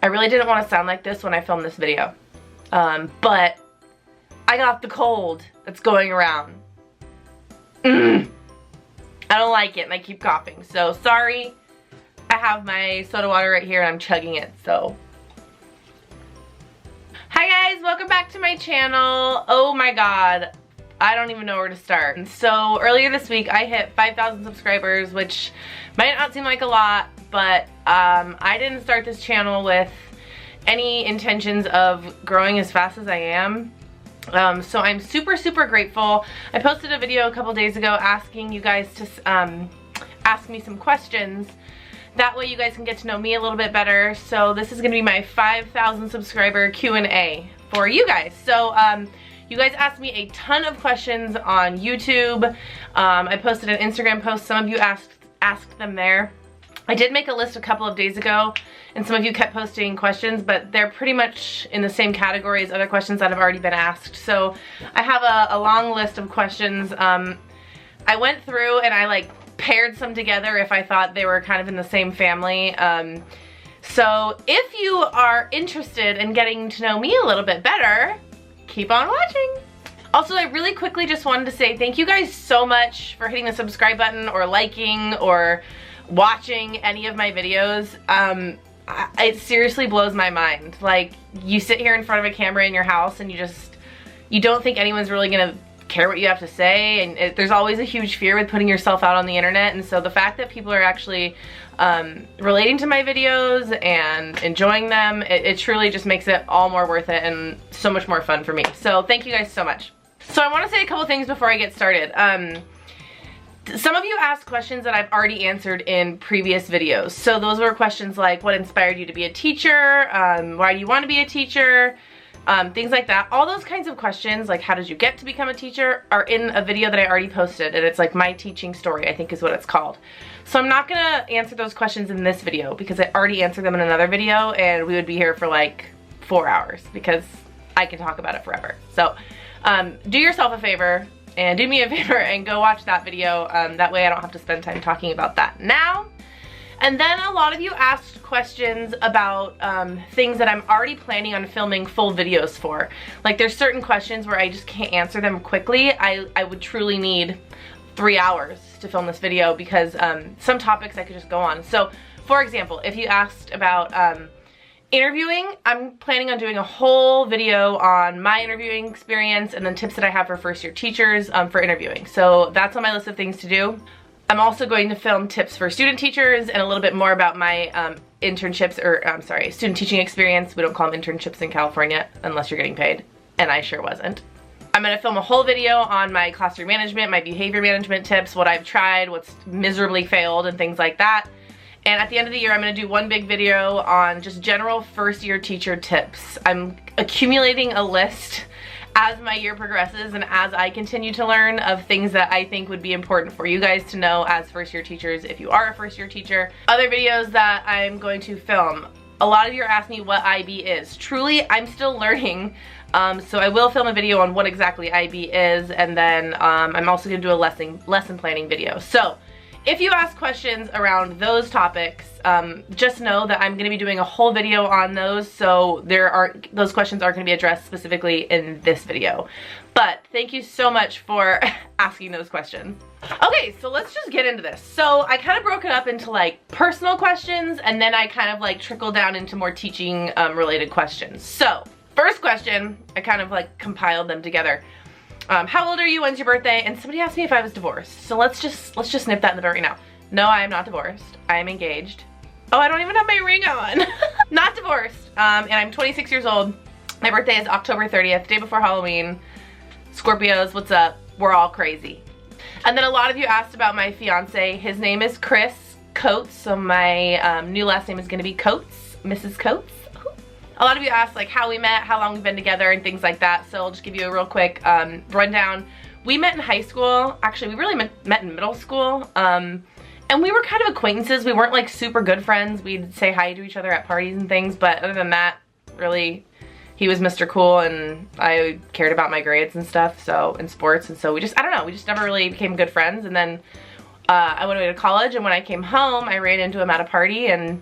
I really didn't want to sound like this when I filmed this video, but I got the cold that's going around. I don't like it and I keep coughing, so sorry. I have my soda water right here and I'm chugging it, so. Hi guys, welcome back to my channel. Oh my god, I don't even know where to start. And so earlier this week I hit 5,000 subscribers, which might not seem like a lot, but I didn't start this channel with any intentions of growing as fast as I am. So I'm super grateful. I posted a video a couple days ago asking you guys to ask me some questions. That way you guys can get to know me a little bit better. So this is gonna be my 5,000 subscriber Q&A for you guys. So you guys asked me a ton of questions on YouTube. I posted an Instagram post. Some of you asked them there. I did make a list a couple of days ago, and some of you kept posting questions, but they're pretty much in the same category as other questions that have already been asked. So I have a long list of questions. I went through and I like paired some together if I thought they were kind of in the same family. So if you are interested in getting to know me a little bit better, keep on watching. Also, I really quickly just wanted to say thank you guys so much for hitting the subscribe button or liking or watching any of my videos. It seriously blows my mind. Like, you sit here in front of a camera in your house and you don't think anyone's really gonna care what you have to say, and there's always a huge fear with putting yourself out on the internet, and so the fact that people are actually relating to my videos and enjoying them, it truly just makes it all more worth it and so much more fun for me. So thank you guys so much. So I want to say a couple things before I get started. Some of you asked questions that I've already answered in previous videos. So those were questions like, what inspired you to be a teacher? Why do you want to be a teacher? Things like that. All those kinds of questions, like how did you get to become a teacher, are in a video that I already posted, and it's like my teaching story, I think is what it's called. So I'm not gonna answer those questions in this video because I already answered them in another video, and we would be here for like 4 hours because I can talk about it forever. So do yourself a favor and do me a favor and go watch that video. That way I don't have to spend time talking about that now. And then a lot of you asked questions about things that I'm already planning on filming full videos for. Like, there's certain questions where I just can't answer them quickly. I would truly need 3 hours to film this video because some topics I could just go on. So for example, if you asked about interviewing, I'm planning on doing a whole video on my interviewing experience and then tips that I have for first year teachers for interviewing. So that's on my list of things to do. I'm also going to film tips for student teachers and a little bit more about my internships, or I'm sorry, student teaching experience. We don't call them internships in California unless you're getting paid, and I sure wasn't. I'm gonna film a whole video on my classroom management, my behavior management tips, what I've tried, what's miserably failed, and things like that. And at the end of the year, I'm gonna do one big video on just general first year teacher tips. I'm accumulating a list as my year progresses and as I continue to learn of things that I think would be important for you guys to know as first year teachers if you are a first year teacher. Other videos that I'm going to film. A lot of you are asking me what IB is. Truly, I'm still learning. So I will film a video on what exactly IB is, and then I'm also gonna do a lesson planning video. So if you ask questions around those topics, just know that I'm going to be doing a whole video on those, so those questions aren't going to be addressed specifically in this video. But thank you so much for asking those questions. Okay, so let's just get into this. So I kind of broke it up into like personal questions, and then I kind of like trickled down into more teaching related questions. So first question, I kind of like compiled them together. How old are you? When's your birthday? And somebody asked me if I was divorced. So let's just snip that in the dirt right now. No, I am not divorced. I am engaged. Oh, I don't even have my ring on. Not divorced. And I'm 26 years old. My birthday is October 30th, day before Halloween. Scorpios, what's up? We're all crazy. And then a lot of you asked about my fiance. His name is Chris Coates. So my new last name is gonna be Coates, Mrs. Coates. A lot of you asked like how we met, how long we've been together, and things like that. So I'll just give you a real quick rundown. We met in high school. Actually, we really met in middle school. And we were kind of acquaintances. We weren't like super good friends. We'd say hi to each other at parties and things. But other than that, really, he was Mr. Cool and I cared about my grades and stuff, so, in sports. And so we just, I don't know, we just never really became good friends. And then I went away to college, and when I came home, I ran into him at a party, and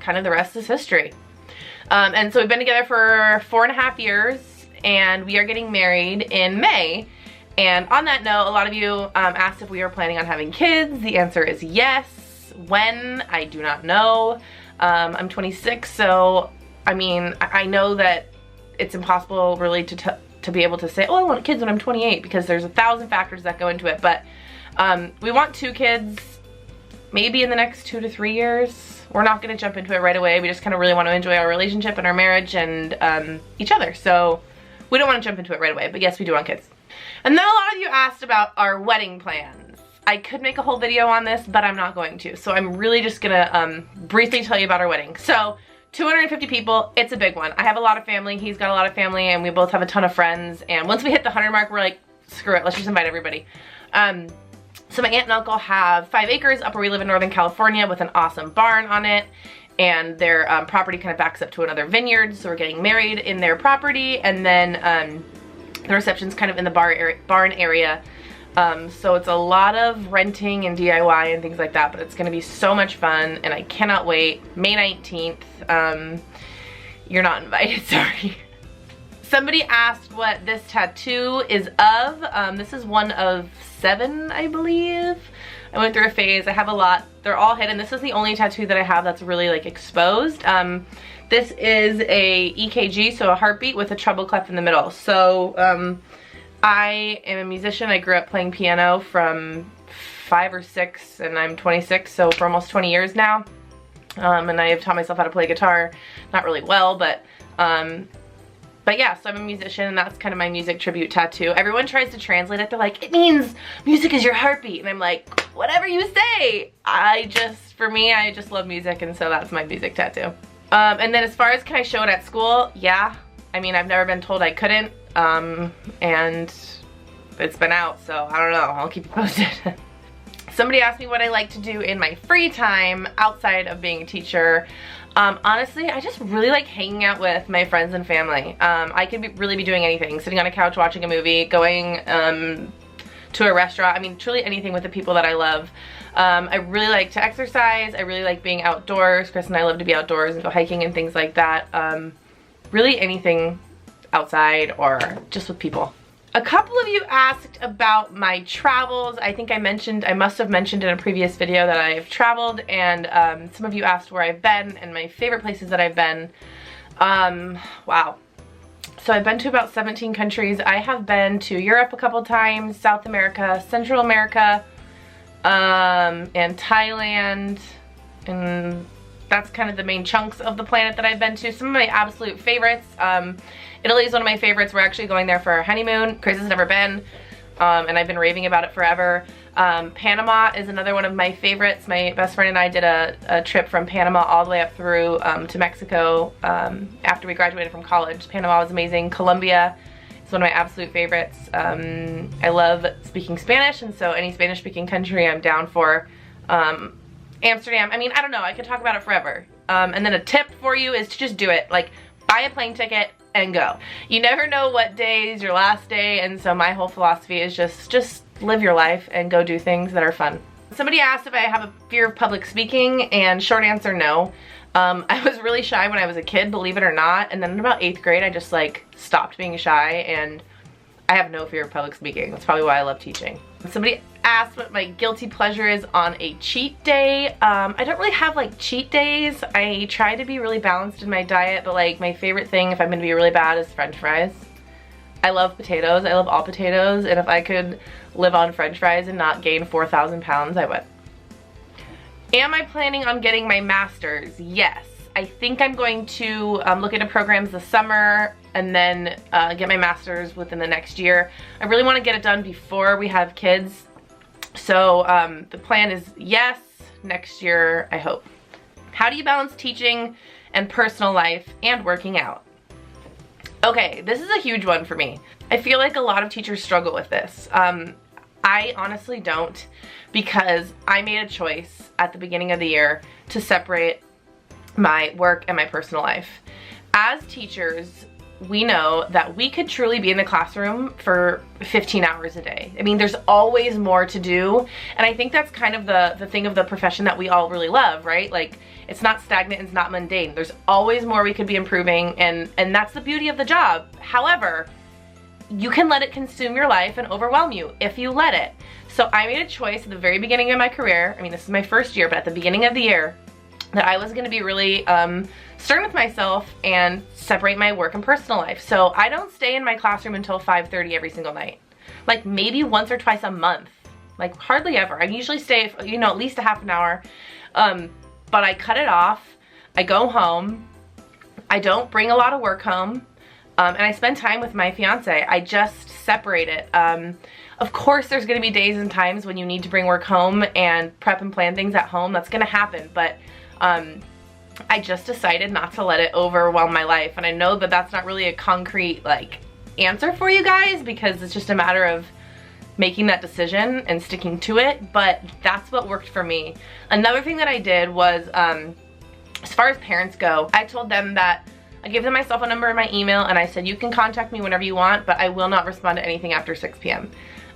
kind of the rest is history. And so we've been together for 4.5 years, and we are getting married in May. And on that note, a lot of you asked if we were planning on having kids. The answer is yes. When? I do not know. I'm 26, so I mean, I know that it's impossible really to be able to say, oh, I want kids when I'm 28, because there's 1,000 factors that go into it. But we want 2 kids, maybe in the next 2 to 3 years. We're not gonna jump into it right away. We just kind of really want to enjoy our relationship and our marriage and each other. So we don't want to jump into it right away, but yes, we do want kids. And then a lot of you asked about our wedding plans. I could make a whole video on this, but I'm not going to. So I'm really just gonna briefly tell you about our wedding. So 250 people, it's a big one. I have a lot of family, he's got a lot of family, and we both have a ton of friends. And once we hit the 100 mark, we're like, screw it, let's just invite everybody. So my aunt and uncle have 5 acres up where we live in Northern California with an awesome barn on it. And their property kind of backs up to another vineyard, so we're getting married in their property. And then the reception's kind of in the barn area. So it's a lot of renting and DIY and things like that, but it's gonna be so much fun, and I cannot wait. May 19th, you're not invited, sorry. Somebody asked what this tattoo is of. This is one of 7, I believe. I went through a phase, I have a lot. They're all hidden. This is the only tattoo that I have that's really like exposed. This is a EKG, so a heartbeat with a treble clef in the middle. So I am a musician. I grew up playing piano from 5 or 6, and I'm 26, so for almost 20 years now. And I have taught myself how to play guitar, not really well, but yeah, so I'm a musician, and that's kind of my music tribute tattoo. Everyone tries to translate it. They're like, it means music is your heartbeat. And I'm like, whatever you say. For me, I just love music, and so that's my music tattoo. And then as far as can I show it at school? Yeah. I mean, I've never been told I couldn't. And it's been out, so I don't know. I'll keep you posted. Somebody asked me what I like to do in my free time outside of being a teacher. Honestly, I just really like hanging out with my friends and family. I could really be doing anything. Sitting on a couch watching a movie, going to a restaurant. I mean, truly anything with the people that I love. I really like to exercise. I really like being outdoors. Chris and I love to be outdoors and go hiking and things like that. Really anything outside or just with people. A couple of you asked about my travels. I think I must have mentioned in a previous video that I've traveled, and some of you asked where I've been and my favorite places that I've been. Wow. So I've been to about 17 countries. I have been to Europe a couple times, South America, Central America, and Thailand, and that's kind of the main chunks of the planet that I've been to. Some of my absolute favorites. Italy is one of my favorites. We're actually going there for our honeymoon. Chris has never been, and I've been raving about it forever. Panama is another one of my favorites. My best friend and I did a trip from Panama all the way up through to Mexico after we graduated from college. Panama was amazing. Colombia is one of my absolute favorites. I love speaking Spanish, and so any Spanish-speaking country I'm down for. Amsterdam, I mean, I don't know, I could talk about it forever. And then a tip for you is to just do it. Like, buy a plane ticket and go. You never know what day is your last day, and so my whole philosophy is just live your life and go do things that are fun. Somebody asked if I have a fear of public speaking, and short answer, no. I was really shy when I was a kid, believe it or not, and then in about 8th grade I just like stopped being shy, and I have no fear of public speaking. That's probably why I love teaching. Somebody asked what my guilty pleasure is on a cheat day. I don't really have like cheat days. I try to be really balanced in my diet, but like my favorite thing if I'm gonna be really bad is French fries. I love potatoes. I love all potatoes, and if I could live on French fries and not gain 4,000 pounds, I would. Am I planning on getting my master's? Yes. I think I'm going to look into programs this summer and then get my master's within the next year. I really want to get it done before we have kids. So the plan is yes, next year, I hope. How do you balance teaching and personal life and working out? Okay, this is a huge one for me. I feel like a lot of teachers struggle with this. I honestly don't, because I made a choice at the beginning of the year to separate my work and my personal life. As teachers, we know that we could truly be in the classroom for 15 hours a day. I mean, there's always more to do. And I think that's kind of the thing of the profession that we all really love, right? Like, it's not stagnant, it's not mundane. There's always more we could be improving, and that's the beauty of the job. However, you can let it consume your life and overwhelm you if you let it. So I made a choice at the very beginning of my career, I mean, this is my first year, but at the beginning of the year, that I was gonna be really stern with myself and separate my work and personal life. So I don't stay in my classroom until 5:30 every single night. Like maybe once or twice a month. Like hardly ever. I usually stay, you know, at least a half an hour. But I cut it off. I go home. I don't bring a lot of work home. And I spend time with my fiance. I just separate it. Of course, there's gonna be days and times when you need to bring work home and prep and plan things at home. That's gonna happen, but I just decided not to let it overwhelm my life. And I know that that's not really a concrete like answer for you guys, because it's just a matter of making that decision and sticking to it, but that's what worked for me. Another thing that I did was, as far as parents go, I told them that I gave them my cell phone number and my email, and I said, you can contact me whenever you want, but I will not respond to anything after 6 p.m.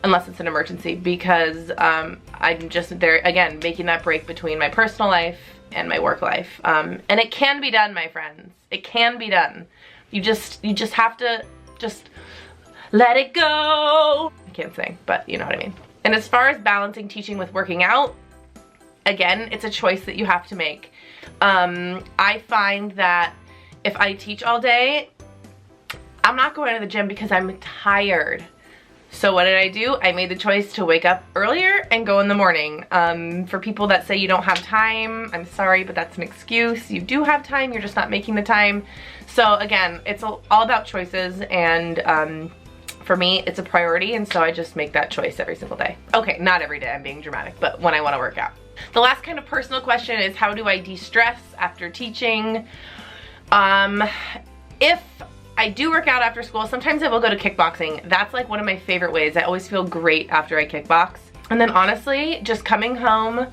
unless it's an emergency, because I'm just there, again, making that break between my personal life and my work life. And it can be done, my friends. It can be done. You just have to just let it go. I can't sing, but you know what I mean. And as far as balancing teaching with working out, again, it's a choice that you have to make. I find that if I teach all day, I'm not going to the gym because I'm tired. So what did I do? I made the choice to wake up earlier and go in the morning. For people that say you don't have time, I'm sorry, but that's an excuse. You do have time, you're just not making the time. So again, it's all about choices, and for me, it's a priority, and so I just make that choice every single day. Okay, not every day, I'm being dramatic, but when I want to work out. The last kind of personal question is, how do I de-stress after teaching? If I do work out after school, sometimes I will go to kickboxing. That's like one of my favorite ways. I always feel great after I kickbox. And then honestly, just coming home,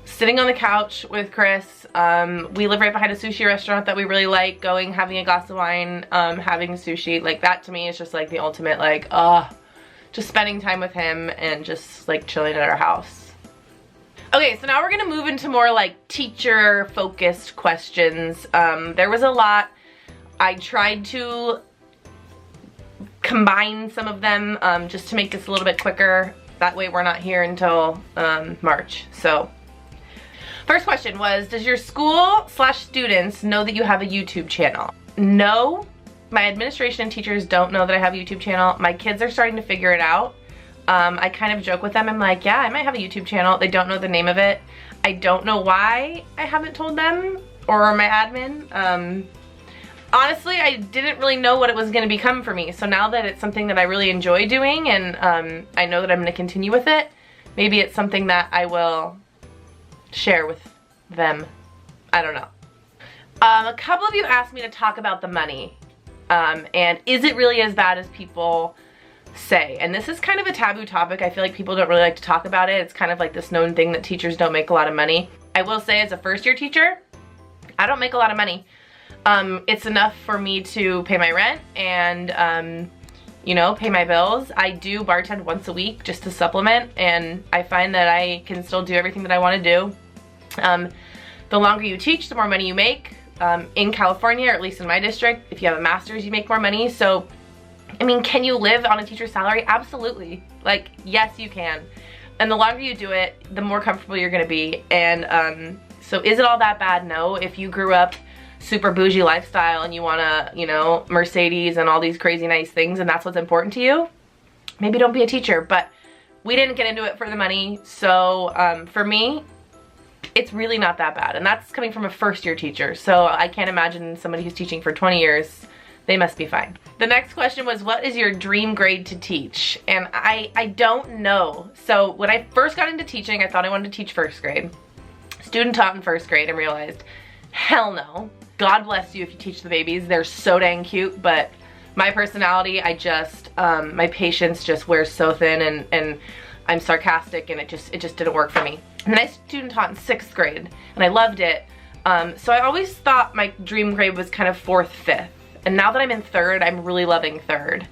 sitting on the couch with Chris. We live right behind a sushi restaurant that we really like, going, having a glass of wine, having sushi. Like that to me is just like the ultimate, like, just spending time with him and just like chilling at our house. Okay, so now we're gonna move into more like teacher focused questions. There was a lot. I tried to combine some of them just to make this a little bit quicker. That way we're not here until March. So, first question was, does your school/students know that you have a YouTube channel? No, my administration and teachers don't know that I have a YouTube channel. My kids are starting to figure it out. I kind of joke with them. I'm like, yeah, I might have a YouTube channel. They don't know the name of it. I don't know why I haven't told them or my admin. Honestly, I didn't really know what it was going to become for me. So now that it's something that I really enjoy doing, and I know that I'm going to continue with it, maybe it's something that I will share with them. I don't know. A couple of you asked me to talk about the money. And is it really as bad as people say? And this is kind of a taboo topic. I feel like people don't really like to talk about it. It's kind of like this known thing that teachers don't make a lot of money. I will say, as a first-year teacher, I don't make a lot of money. It's enough for me to pay my rent and, you know, pay my bills. I do bartend once a week just to supplement, and I find that I can still do everything that I want to do. The longer you teach, the more money you make. In California, or at least in my district, if you have a master's, you make more money. So, I mean, can you live on a teacher's salary? Absolutely. Like, yes, you can. And the longer you do it, the more comfortable you're going to be. And so is it all that bad? No. If you grew up super bougie lifestyle and you want to, you know, Mercedes and all these crazy nice things, and that's what's important to you, maybe don't be a teacher. But we didn't get into it for the money. So for me, it's really not that bad. And that's coming from a first-year teacher. So I can't imagine somebody who's teaching for 20 years, they must be fine. The next question was, what is your dream grade to teach? And I don't know. So when I first got into teaching, I thought I wanted to teach first grade. Student taught in first grade, and realized, hell no. God bless you if you teach the babies. They're so dang cute, but my personality, my patience just wears so thin, and I'm sarcastic, and it just didn't work for me. And then I student taught in 6th grade, and I loved it. So I always thought my dream grade was kind of 4th, 5th. And now that I'm in third, I'm really loving third.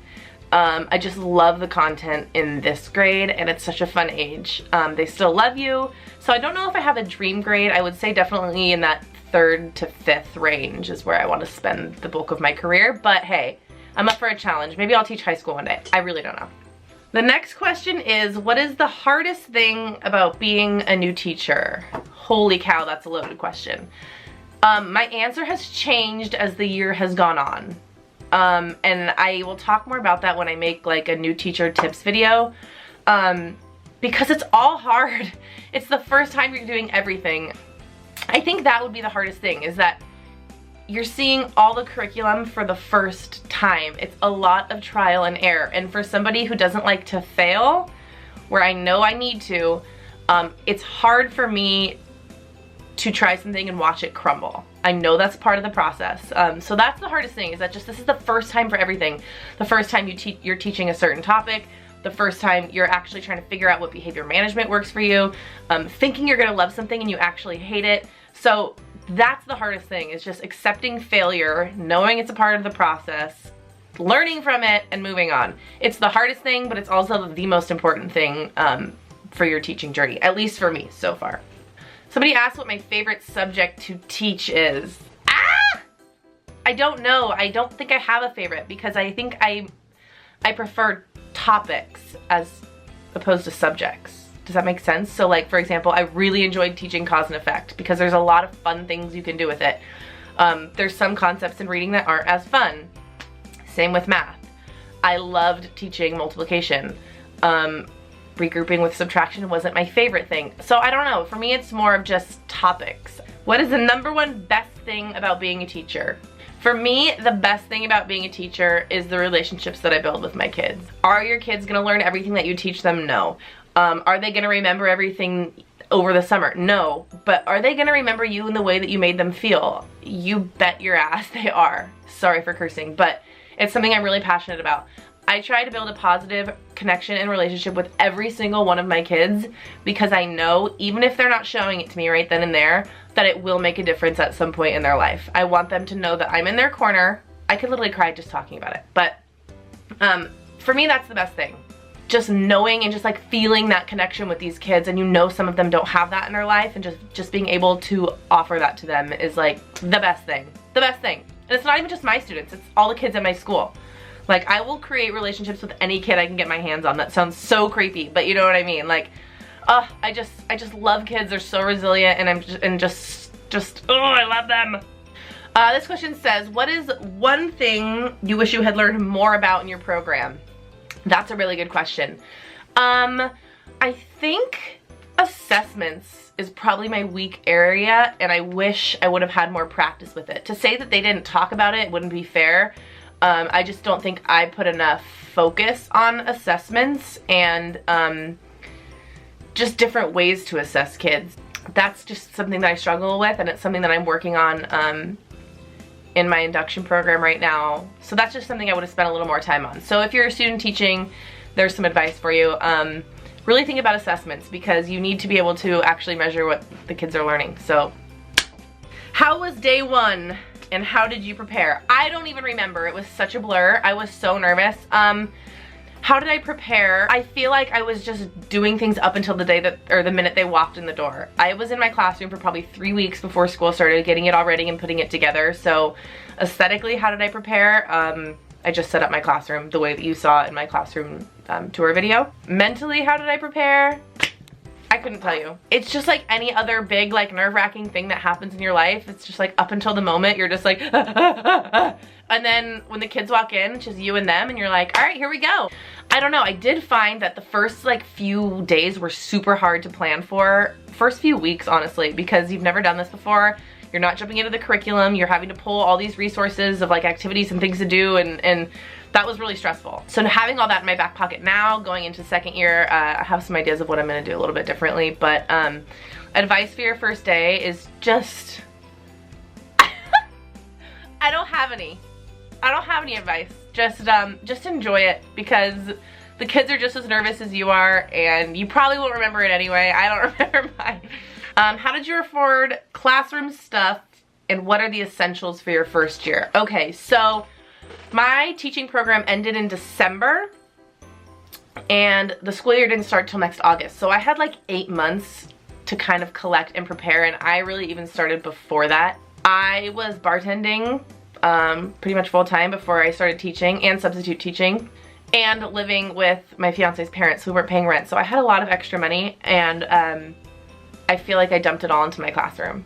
I just love the content in this grade, and it's such a fun age. They still love you. So I don't know if I have a dream grade. I would say definitely in that 3rd to 5th range is where I want to spend the bulk of my career. But hey, I'm up for a challenge. Maybe I'll teach high school one day. I really don't know. The next question is, what is the hardest thing about being a new teacher? Holy cow, that's a loaded question. My answer has changed as the year has gone on. And I will talk more about that when I make like a new teacher tips video. Because it's all hard. It's the first time you're doing everything. I think that would be the hardest thing, is that you're seeing all the curriculum for the first time. It's a lot of trial and error. And for somebody who doesn't like to fail, where I know I need to, it's hard for me to try something and watch it crumble. I know that's part of the process. So that's the hardest thing, is that this is the first time for everything. The first time you're teaching a certain topic, the first time you're actually trying to figure out what behavior management works for you, thinking you're gonna love something and you actually hate it. So that's the hardest thing, is just accepting failure, knowing it's a part of the process, learning from it, and moving on. It's the hardest thing, but it's also the most important thing for your teaching journey, at least for me so far. Somebody asked what my favorite subject to teach is. I don't know. I don't think I have a favorite, because I think I prefer topics as opposed to subjects. Does that make sense? So like, for example, I really enjoyed teaching cause and effect because there's a lot of fun things you can do with it. There's some concepts in reading that aren't as fun. Same with math. I loved teaching multiplication. Regrouping with subtraction wasn't my favorite thing. So I don't know, for me it's more of just topics. What is the #1 best thing about being a teacher? For me, the best thing about being a teacher is the relationships that I build with my kids. Are your kids gonna learn everything that you teach them? No. Are they gonna remember everything over the summer? No. But are they gonna remember you in the way that you made them feel? You bet your ass they are. Sorry for cursing, but it's something I'm really passionate about. I try to build a positive connection and relationship with every single one of my kids, because I know, even if they're not showing it to me right then and there, that it will make a difference at some point in their life. I want them to know that I'm in their corner. I could literally cry just talking about it. But for me, that's the best thing. Just knowing and just like feeling that connection with these kids, and you know some of them don't have that in their life, and just being able to offer that to them is like the best thing. The best thing. And it's not even just my students, it's all the kids at my school. Like, I will create relationships with any kid I can get my hands on. That sounds so creepy, but you know what I mean. Like, I just love kids. They're so resilient, and oh, I love them. This question says, what is one thing you wish you had learned more about in your program? That's a really good question. I think assessments is probably my weak area, and I wish I would have had more practice with it. To say that they didn't talk about it wouldn't be fair. I just don't think I put enough focus on assessments and just different ways to assess kids. That's just something that I struggle with, and it's something that I'm working on in my induction program right now. So that's just something I would have spent a little more time on. So if you're a student teaching, there's some advice for you. Really think about assessments, because you need to be able to actually measure what the kids are learning. So how was day 1? And how did you prepare? I don't even remember. It was such a blur. I was so nervous. How did I prepare? I feel like I was just doing things up until the day that, or the minute they walked in the door. I was in my classroom for probably 3 weeks before school started, getting it all ready and putting it together. So aesthetically, how did I prepare? I just set up my classroom the way that you saw in my classroom tour video. Mentally, how did I prepare? I couldn't tell you. It's just like any other big, like, nerve-wracking thing that happens in your life. It's just like up until the moment you're just like and then when the kids walk in, it's just you and them, and you're like, all right, here we go. I don't know, I did find that the first like few days were super hard to plan for. First few weeks, honestly, because you've never done this before. You're not jumping into the curriculum. You're having to pull all these resources of like activities and things to do, and that was really stressful. So having all that in my back pocket now, going into second year, I have some ideas of what I'm gonna do a little bit differently, but advice for your first day is just, I don't have any advice. Just enjoy it, because the kids are just as nervous as you are, and you probably won't remember it anyway. I don't remember mine. How did you afford classroom stuff, and what are the essentials for your first year? Okay, so my teaching program ended in December and the school year didn't start till next August. So I had like 8 months to kind of collect and prepare, and I really even started before that. I was bartending pretty much full time before I started teaching and substitute teaching, and living with my fiance's parents who weren't paying rent. So I had a lot of extra money, and I feel like I dumped it all into my classroom.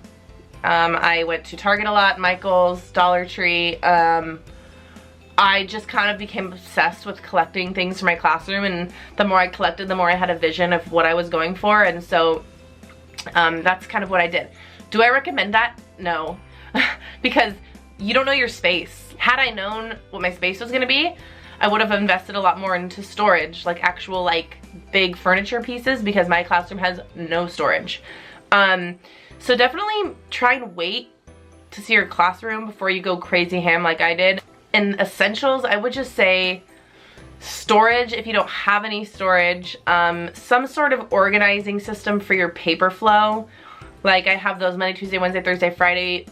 I went to Target a lot, Michael's, Dollar Tree. I just kind of became obsessed with collecting things for my classroom, and the more I collected, the more I had a vision of what I was going for, and so that's kind of what I did. Do I recommend that? No. Because you don't know your space. Had I known what my space was gonna be, I would have invested a lot more into storage, like actual like big furniture pieces, because my classroom has no storage. So definitely try and wait to see your classroom before you go crazy ham like I did. In essentials, I would just say storage if you don't have any storage, some sort of organizing system for your paper flow. Like I have those Monday, Tuesday, Wednesday, Thursday, Friday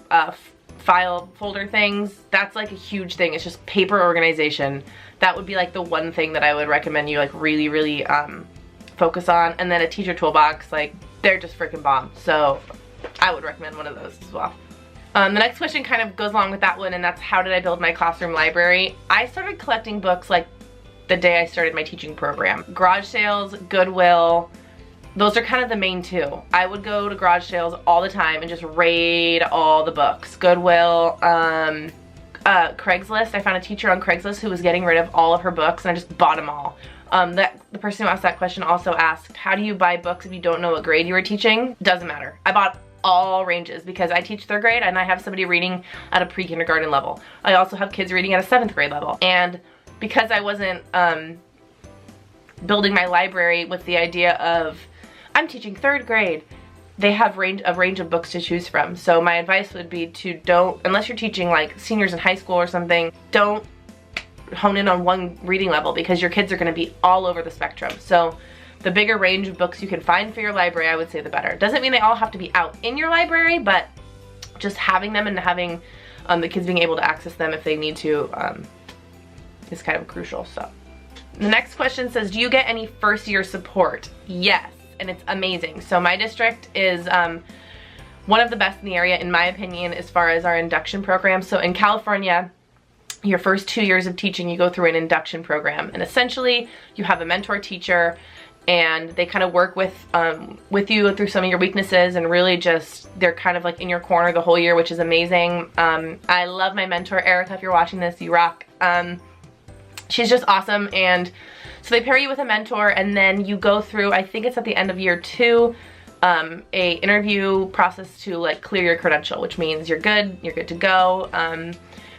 file folder things. That's like a huge thing. It's just paper organization. That would be like the one thing that I would recommend you like really focus on. And then a teacher toolbox, like they're just freaking bomb. So I would recommend one of those as well. The next question kind of goes along with that one, and that's how did I build my classroom library? I started collecting books like the day I started my teaching program. Garage sales, Goodwill, those are kind of the main two. I would go to garage sales all the time and just raid all the books. Goodwill, Craigslist. I found a teacher on Craigslist who was getting rid of all of her books, and I just bought them all. The person who asked that question also asked, how do you buy books if you don't know what grade you were teaching? Doesn't matter. I bought all ranges because I teach 3rd grade and I have somebody reading at a pre-kindergarten level. I also have kids reading at a 7th grade level. And because I wasn't building my library with the idea of I'm teaching 3rd grade, they have a range of books to choose from. So my advice would be to don't, unless you're teaching like seniors in high school or something, don't hone in on one reading level because your kids are going to be all over the spectrum. So the bigger range of books you can find for your library, I would say the better. Doesn't mean they all have to be out in your library, but just having them and having the kids being able to access them if they need to is kind of crucial. So the next question says, do you get any first year support? Yes, and it's amazing. So my district is one of the best in the area, in my opinion, as far as our induction program. So in California, your first 2 years of teaching, you go through an induction program, and essentially you have a mentor teacher, and they kind of work with you through some of your weaknesses, and really just, they're kind of like in your corner the whole year, which is amazing. I love my mentor, Erica. If you're watching this, you rock. She's just awesome. And so they pair you with a mentor, and then you go through, I think it's at the end of year 2, a interview process to like clear your credential, which means you're good to go.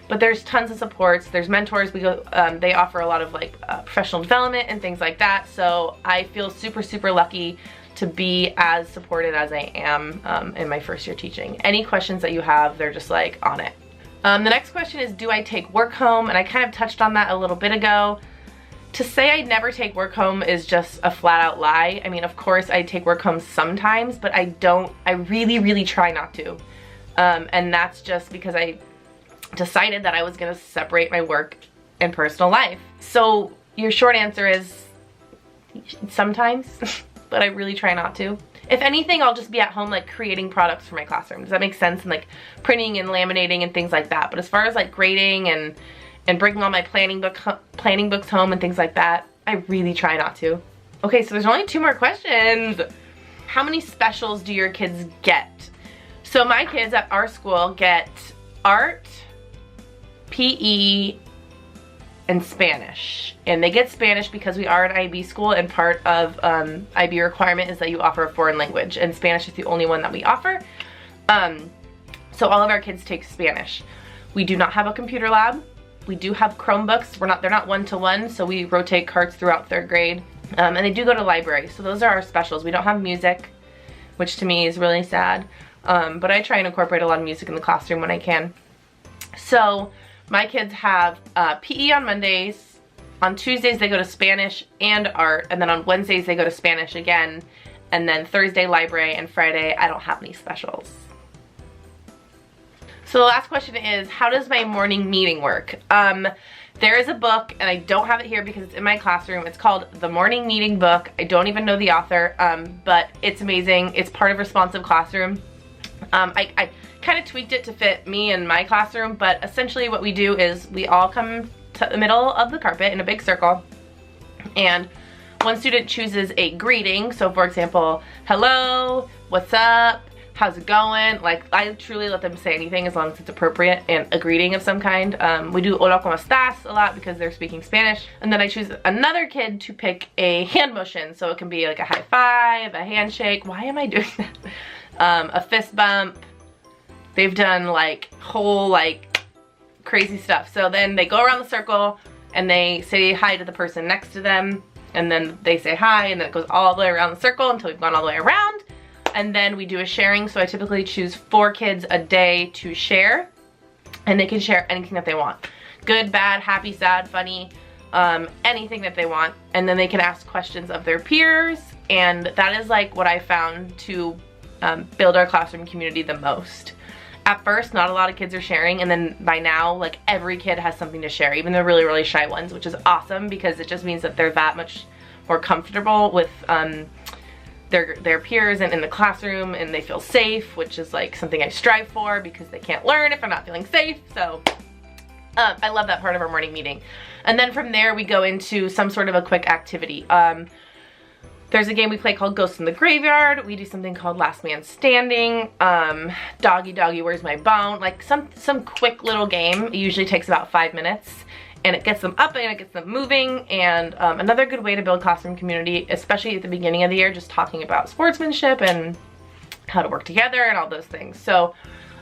But there's tons of supports. There's mentors. They offer a lot of like professional development and things like that. So I feel super lucky to be as supported as I am in my first year teaching. Any questions that you have, they're just like on it. The next question is, do I take work home? And I kind of touched on that a little bit ago. To say I never take work home is just a flat out lie. I mean, of course I take work home sometimes, but I really try not to. And that's just because I decided that I was gonna separate my work and personal life. So your short answer is sometimes, but I really try not to. If anything, I'll just be at home like creating products for my classroom. Does that make sense? And like printing and laminating and things like that. But as far as like grading and bringing all my planning books home and things like that, I really try not to. Okay, so there's only 2 more questions. How many specials do your kids get? So my kids at our school get art, PE, and Spanish. And they get Spanish because we are an IB school, and part of IB requirement is that you offer a foreign language, and Spanish is the only one that we offer. So all of our kids take Spanish. We do not have a computer lab. We do have Chromebooks. They're not one-to-one, so we rotate carts throughout 3rd grade. And they do go to library, so those are our specials. We don't have music, which to me is really sad. But I try and incorporate a lot of music in the classroom when I can. So my kids have PE on Mondays. On Tuesdays they go to Spanish and art, and then on Wednesdays they go to Spanish again, and then Thursday library, and Friday I don't have any specials. So the last question is, how does my morning meeting work? There is a book, and I don't have it here because it's in my classroom. It's called The Morning Meeting Book. I don't even know the author, but it's amazing. It's part of Responsive Classroom. I kind of tweaked it to fit me and my classroom, but essentially what we do is we all come to the middle of the carpet in a big circle, and one student chooses a greeting. So for example, hello, what's up, how's it going? Like, I truly let them say anything as long as it's appropriate and a greeting of some kind. We do hola, ¿cómo estás? A lot because they're speaking Spanish. And then I choose another kid to pick a hand motion. So it can be like a high five, a handshake. Why am I doing that? A fist bump. They've done like whole like crazy stuff. So then they go around the circle and they say hi to the person next to them. And then they say hi, and then it goes all the way around the circle until we've gone all the way around. And then we do a sharing. So I typically choose 4 kids a day to share, and they can share anything that they want. Good, bad, happy, sad, funny, anything that they want. And then they can ask questions of their peers, and that is like what I found to build our classroom community the most. At first, not a lot of kids are sharing, and then by now, like, every kid has something to share, even the really, really shy ones, which is awesome because it just means that they're that much more comfortable with their peers and in the classroom, and they feel safe, which is like something I strive for because they can't learn if they're not feeling safe. So I love that part of our morning meeting. And then from there we go into some sort of a quick activity. There's a game we play called Ghost in the Graveyard. We do something called Last Man Standing, Doggy Doggy Where's My Bone, like some quick little game. It usually takes about 5 minutes. And it gets them up and it gets them moving. And another good way to build classroom community, especially at the beginning of the year, just talking about sportsmanship and how to work together and all those things. So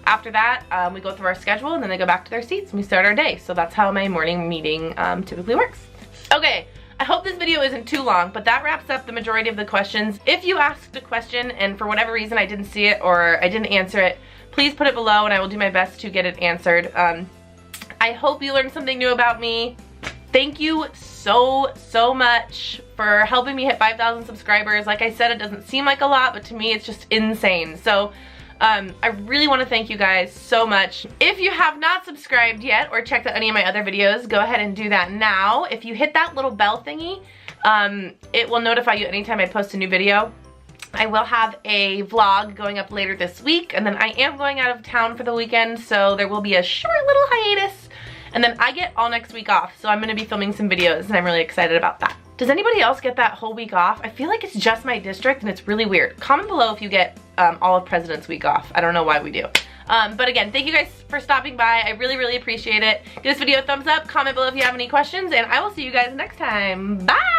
after that, we go through our schedule, and then they go back to their seats and we start our day. So that's how my morning meeting typically works. Okay, I hope this video isn't too long, but that wraps up the majority of the questions. If you asked a question and for whatever reason I didn't see it or I didn't answer it, please put it below and I will do my best to get it answered. I hope you learned something new about me. Thank you so much for helping me hit 5,000 subscribers. Like I said, it doesn't seem like a lot, but to me it's just insane. So I really want to thank you guys so much. If you have not subscribed yet or checked out any of my other videos, go ahead and do that now. If you hit that little bell thingy, it will notify you anytime I post a new video. I will have a vlog going up later this week, and then I am going out of town for the weekend, so there will be a short little hiatus. And then I get all next week off, so I'm going to be filming some videos, and I'm really excited about that. Does anybody else get that whole week off? I feel like it's just my district, and it's really weird. Comment below if you get all of President's Week off. I don't know why we do. But again, thank you guys for stopping by. I really appreciate it. Give this video a thumbs up, comment below if you have any questions, and I will see you guys next time. Bye!